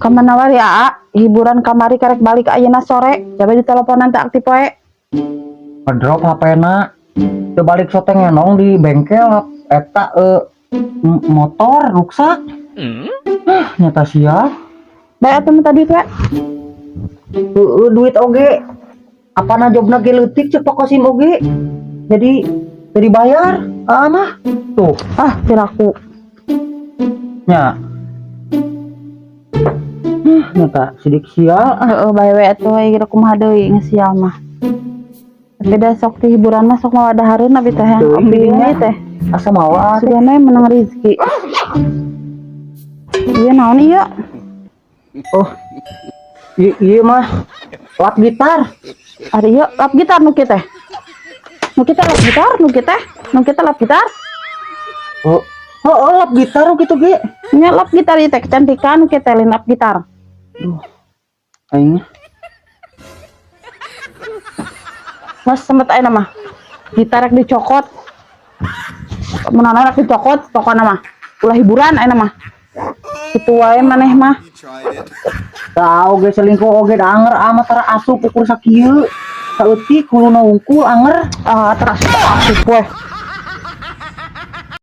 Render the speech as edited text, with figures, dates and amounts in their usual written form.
Kamana wari hiburan kamari karek balik ayeuna sore. Coba diteleponan teh aktif we. Ngedrop HP-na. Teu balik soteng ngenong di bengkel eta motor ruksak. Nyata sia. Bae atuh minta duit we. Duit oge. Apana jobna ge leutik ceuk pakosim oge. Jadi teu dibayar. Mah. Tuh, Piraku. nya. Nyata sidik sial. Heeh, bae we atuh we kira kumaha deui ngesial mah. Beda sok ti hiburan mah sok mawa dahareun abi teh yang Teuing abdi didinya. ini teh. Asa mawa teh. Sugana menang rezeki. Ieu naon ieu? Oh. Ieu mah lap gitar. Ari ieu lap gitar nu kieu teh. Nu kieu teh lap gitar, nu kieu teh. Nu kieu teh lap gitar. Oh, lap gitar gitu ge. Nya lap gitar ieu teh kecantikan nu kieu teh lap gitar. Aing Mas sempet ayeuna mah. Gitar rek dicokot. Munana rek dicokot pokona mah. Ulah hiburan ayeuna mah. Kitu wae maneh mah. tau ge selingkuh oge da anger amat tara asup ukur sakieu. Saeutik kuluna wungkul anger. Terus asup we.